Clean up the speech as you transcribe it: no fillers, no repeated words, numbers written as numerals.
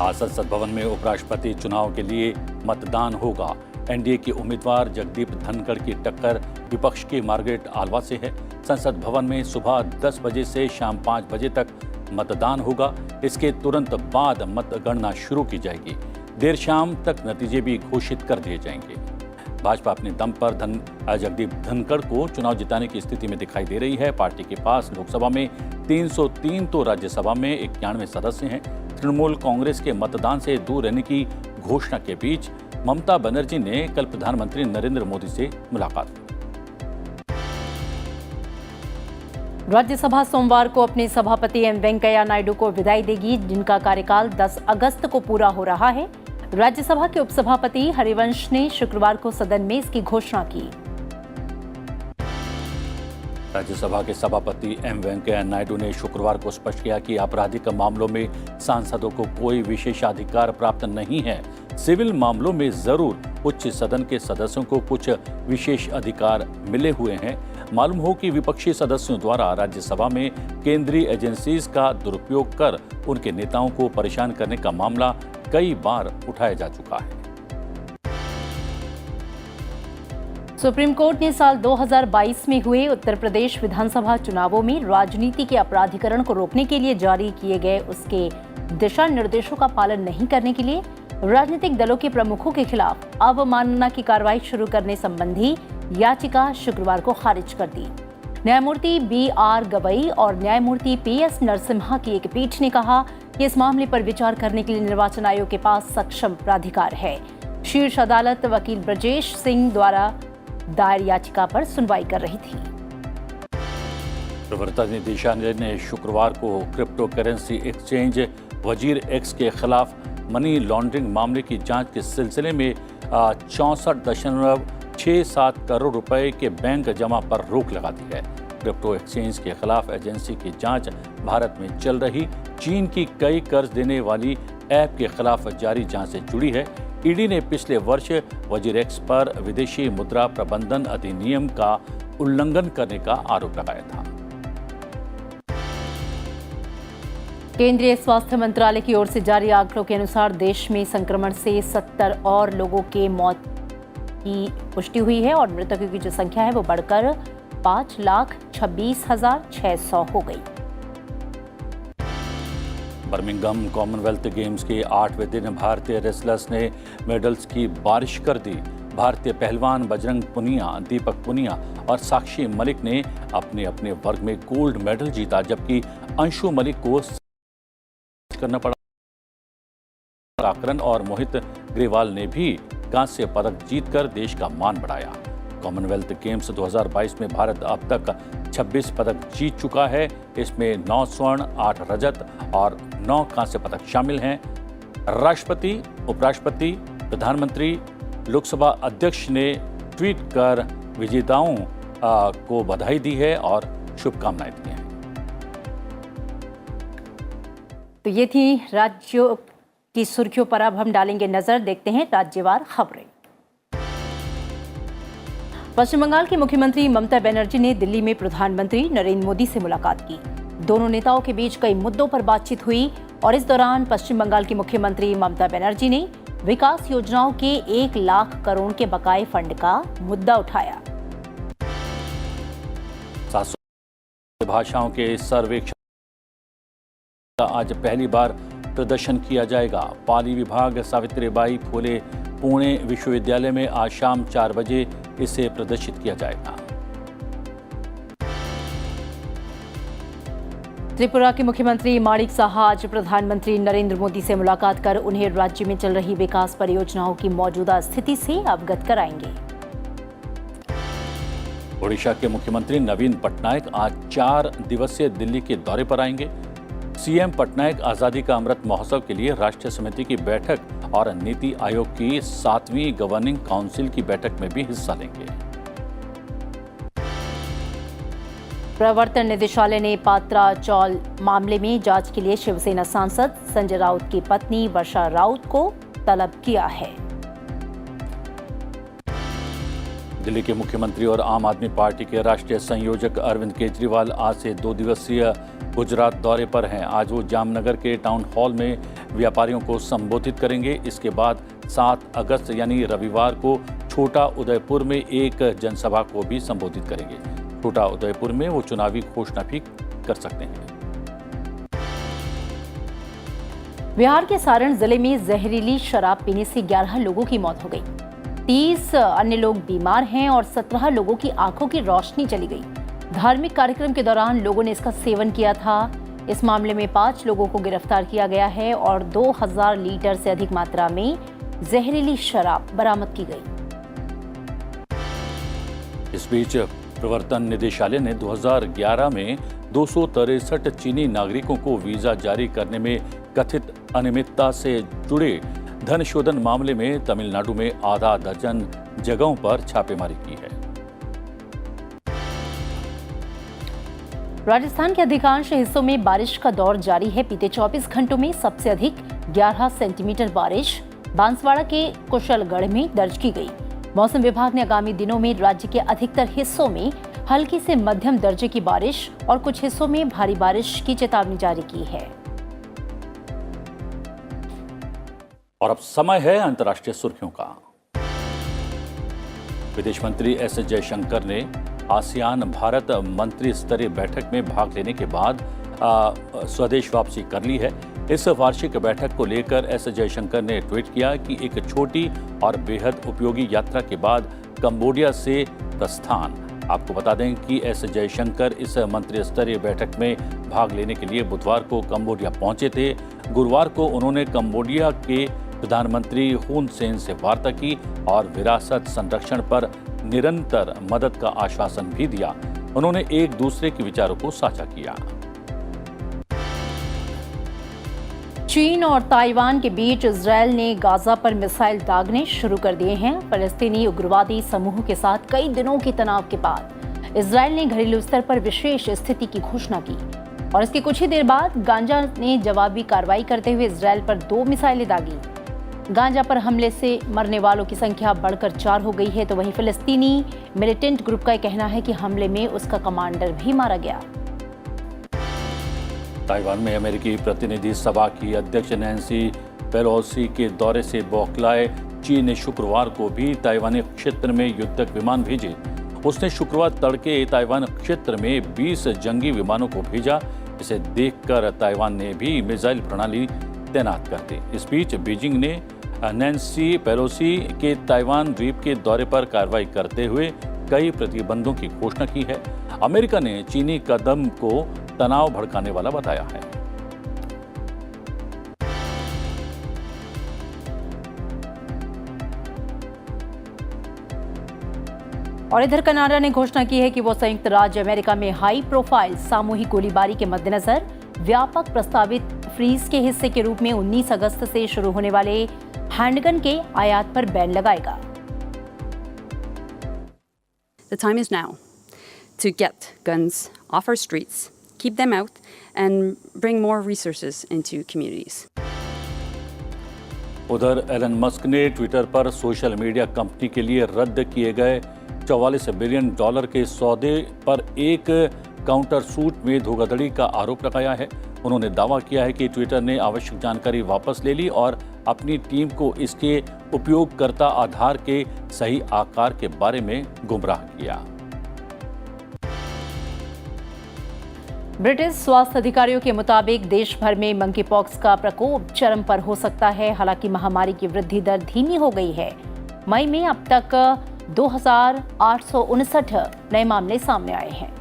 आज संसद भवन में उपराष्ट्रपति चुनाव के लिए मतदान होगा। एनडीए के उम्मीदवार जगदीप धनखड़ की टक्कर विपक्ष की मार्गरेट आल्वा से है। संसद भवन में सुबह 10 बजे से शाम 5 बजे तक मतदान होगा। इसके तुरंत बाद मतगणना शुरू की जाएगी। देर शाम तक नतीजे भी घोषित कर दिए जाएंगे। भाजपा अपने दम पर जगदीप धनखड़ को चुनाव जिताने की स्थिति में दिखाई दे रही है। पार्टी के पास लोकसभा में 303 तो राज्यसभा में 91 सदस्य हैं। तृणमूल कांग्रेस के मतदान से दूर रहने की घोषणा के बीच ममता बनर्जी ने कल प्रधानमंत्री नरेंद्र मोदी से मुलाकात की। राज्यसभा सोमवार को अपने सभापति एम वेंकैया नायडू को विदाई देगी, जिनका कार्यकाल 10 अगस्त को पूरा हो रहा है। राज्यसभा के उपसभापति हरिवंश ने शुक्रवार को सदन में इसकी घोषणा की। राज्यसभा के सभापति एम वेंकैया नायडू ने शुक्रवार को स्पष्ट किया कि आपराधिक मामलों में सांसदों को कोई विशेषाधिकार प्राप्त नहीं है। सिविल मामलों में जरूर उच्च सदन के सदस्यों को कुछ विशेष अधिकार मिले हुए हैं। मालूम हो कि विपक्षी सदस्यों द्वारा राज्यसभा में केंद्रीय एजेंसीज का दुरुपयोग कर उनके नेताओं को परेशान करने का मामला कई बार उठाया जा चुका है। सुप्रीम कोर्ट ने साल 2022 में हुए उत्तर प्रदेश विधानसभा चुनावों में राजनीति के अपराधीकरण को रोकने के लिए जारी किए गए उसके दिशा निर्देशों का पालन नहीं करने के लिए राजनीतिक दलों के प्रमुखों के खिलाफ अवमानना की कार्रवाई शुरू करने संबंधी याचिका शुक्रवार को खारिज कर दी। न्यायमूर्ति BR गवई और न्यायमूर्ति PS नरसिम्हा की एक पीठ ने कहा कि इस मामले पर विचार करने के लिए निर्वाचन आयोग के पास सक्षम प्राधिकार है। शीर्ष अदालत वकील ब्रजेश सिंह द्वारा दायर याचिका पर सुनवाई कर रही थी। प्रवर्तन निदेशालय ने शुक्रवार को क्रिप्टो करेंसी एक्सचेंज वजीर एक्स के खिलाफ मनी लॉन्ड्रिंग मामले की जांच के सिलसिले में 64.67 करोड़ रुपए के बैंक जमा पर रोक लगा दी है। क्रिप्टो एक्सचेंज के खिलाफ एजेंसी की जांच भारत में चल रही चीन की कई कर्ज देने वाली ऐप के खिलाफ जारी जांच से जुड़ी है। ईडी ने पिछले वर्ष वजीर एक्स पर विदेशी मुद्रा प्रबंधन अधिनियम का उल्लंघन करने का आरोप लगाया था। केंद्रीय स्वास्थ्य मंत्रालय की ओर से जारी आंकड़ों के अनुसार देश में संक्रमण से 70 और लोगों के मौत की पुष्टि हुई है और मृतकों की जो संख्या है वो बढ़कर 5,26,600 हो गई। बर्मिंघम कॉमनवेल्थ गेम्स के 8वें दिन भारतीय रेसलर्स ने मेडल्स की बारिश कर दी। भारतीय पहलवान बजरंग पुनिया, दीपक पुनिया और साक्षी मलिक ने अपने अपने वर्ग में गोल्ड मेडल जीता, जबकि अंशु मलिक को करना पड़ा। काकरन और मोहित ग्रेवाल ने भी कांस्य पदक जीतकर देश का मान बढ़ाया। कॉमनवेल्थ गेम्स 2022 में भारत अब तक 26 पदक जीत चुका है। इसमें 9 स्वर्ण, 8 रजत और 9 कांस्य पदक शामिल हैं। राष्ट्रपति, उपराष्ट्रपति, प्रधानमंत्री, लोकसभा अध्यक्ष ने ट्वीट कर विजेताओं को बधाई दी है और शुभकामनाएं दी हैं। तो ये थी राज्यों की सुर्खियों पर। अब हम डालेंगे नजर, देखते हैं राज्यवार खबरें। पश्चिम बंगाल की मुख्यमंत्री ममता बनर्जी ने दिल्ली में प्रधानमंत्री नरेंद्र मोदी से मुलाकात की। दोनों नेताओं के बीच कई मुद्दों पर बातचीत हुई और इस दौरान पश्चिम बंगाल की मुख्यमंत्री ममता बनर्जी ने विकास योजनाओं के 1 लाख करोड़ के बकाये फंड का मुद्दा उठाया। 700 भाषाओं के सर्वेक्षण का आज पहली बार प्रदर्शन किया जाएगा। पाली विभाग सावित्रीबाई फुले पुणे विश्वविद्यालय में आज शाम 4 बजे इसे प्रदर्शित किया जाएगा। त्रिपुरा के मुख्यमंत्री माणिक साहा आज प्रधानमंत्री नरेंद्र मोदी से मुलाकात कर उन्हें राज्य में चल रही विकास परियोजनाओं की मौजूदा स्थिति से अवगत कराएंगे। ओडिशा के मुख्यमंत्री नवीन पटनायक आज 4 दिवसीय दिल्ली के दौरे पर आएंगे। सीएम पटनायक आजादी का अमृत महोत्सव के लिए राष्ट्रीय समिति की बैठक और नीति आयोग की 7वीं गवर्निंग काउंसिल की बैठक में भी हिस्सा लेंगे। प्रवर्तन निदेशालय ने पात्रा चौल मामले में जांच के लिए शिवसेना सांसद संजय राउत की पत्नी वर्षा राउत को तलब किया है। दिल्ली के मुख्यमंत्री और आम आदमी पार्टी के राष्ट्रीय संयोजक अरविंद केजरीवाल आज से 2 दिवसीय गुजरात दौरे पर हैं। आज वो जामनगर के टाउन हॉल में व्यापारियों को संबोधित करेंगे। इसके बाद 7 अगस्त यानी रविवार को छोटा उदयपुर में एक जनसभा को भी संबोधित करेंगे। छोटा उदयपुर में वो चुनावी घोषणा भी कर सकते हैं। बिहार के सारण जिले में जहरीली शराब पीने से 11 लोगों की मौत हो गई। 30 अन्य लोग बीमार हैं और 17 लोगों की आंखों की रोशनी चली गई। धार्मिक कार्यक्रम के दौरान लोगों ने इसका सेवन किया था। इस मामले में 5 लोगों को गिरफ्तार किया गया है और 2000 लीटर से अधिक मात्रा में जहरीली शराब बरामद की गई। इस बीच प्रवर्तन निदेशालय ने 2011 में 263 चीनी नागरिकों को वीजा जारी करने में कथित अनियमितता से जुड़े धन शोधन मामले में तमिलनाडु में आधा दर्जन जगहों पर छापेमारी की है। राजस्थान के अधिकांश हिस्सों में बारिश का दौर जारी है। बीते 24 घंटों में सबसे अधिक 11 सेंटीमीटर बारिश बांसवाड़ा के कुशलगढ़ में दर्ज की गई। मौसम विभाग ने आगामी दिनों में राज्य के अधिकतर हिस्सों में हल्की से मध्यम दर्जे की बारिश और कुछ हिस्सों में भारी बारिश की चेतावनी जारी की है। और अब समय है अंतर्राष्ट्रीय सुर्खियों का। विदेश मंत्री एस जयशंकर ने आसियान भारत मंत्री स्तरीय बैठक में भाग लेने के बाद स्वदेश वापसी कर ली है। इस वार्षिक बैठक को लेकर एस जयशंकर ने ट्वीट किया कि एक छोटी और बेहद उपयोगी यात्रा के बाद कंबोडिया से प्रस्थान। आपको बता दें कि एस जयशंकर इस मंत्री स्तरीय बैठक में भाग लेने के लिए बुधवार को कंबोडिया पहुंचे थे। गुरुवार को उन्होंने कंबोडिया के प्रधानमंत्री हुन सेन से वार्ता की और विरासत संरक्षण पर निरंतर मदद का आश्वासन भी दिया। उन्होंने एक दूसरे के विचारों को साझा किया। चीन और ताइवान के बीच इजरायल ने गाजा पर मिसाइल दागने शुरू कर दिए हैं। फलस्तीनी उग्रवादी समूह के साथ कई दिनों के तनाव के बाद इजरायल ने घरेलू स्तर पर विशेष स्थिति की घोषणा की और इसके कुछ ही देर बाद गाजा ने जवाबी कार्रवाई करते हुए इजरायल पर 2 मिसाइलें दागी। गाजा पर हमले से मरने वालों की संख्या बढ़कर 4 हो गई है, तो वहीं फिलिस्तीनी मिलिटेंट ग्रुप का कहना है कि हमले में उसका कमांडर भी मारा गया। ताइवान में अमेरिकी प्रतिनिधि सभा की अध्यक्ष नैन्सी पेलोसी के दौरे से बौखलाए चीन ने शुक्रवार को भी ताइवानी क्षेत्र में युद्धक विमान भेजे। उसने शुक्रवार तड़के ताइवान क्षेत्र में 20 जंगी विमानों को भेजा। इसे देखकर ताइवान ने भी मिसाइल प्रणाली तैनात कर दी। इस बीच बीजिंग ने नैन्सी पेलोसी के ताइवान द्वीप के दौरे पर कार्रवाई करते हुए कई प्रतिबंधों की घोषणा की है। अमेरिका ने चीनी कदम को तनाव भड़काने वाला बताया है। और इधर कनाडा ने घोषणा की है कि वो संयुक्त राज्य अमेरिका में हाई प्रोफाइल सामूहिक गोलीबारी के मद्देनजर व्यापक प्रस्तावित फ्रीज के हिस्से के रूप में 19 अगस्त से शुरू होने वाले हैंडगन के आयात पर बैन लगाएगा। The time is now to get guns off our streets, keep them out, and bring more resources into communities. उधर एलन मस्क ने ट्विटर पर सोशल मीडिया कंपनी के लिए रद्द किए गए $44 बिलियन के सौदे पर एक काउंटर सूट में धोखाधड़ी का आरोप लगाया है। उन्होंने दावा किया है कि ट्विटर ने आवश्यक जानकारी वापस ले ली और अपनी टीम को इसके उपयोगकर्ता आधार के सही आकार के बारे में गुमराह किया। ब्रिटिश स्वास्थ्य अधिकारियों के मुताबिक देश भर में मंकी पॉक्स का प्रकोप चरम पर हो सकता है। हालांकि महामारी की वृद्धि दर धीमी हो गई है। मई में अब तक 2859 नए मामले सामने आए हैं।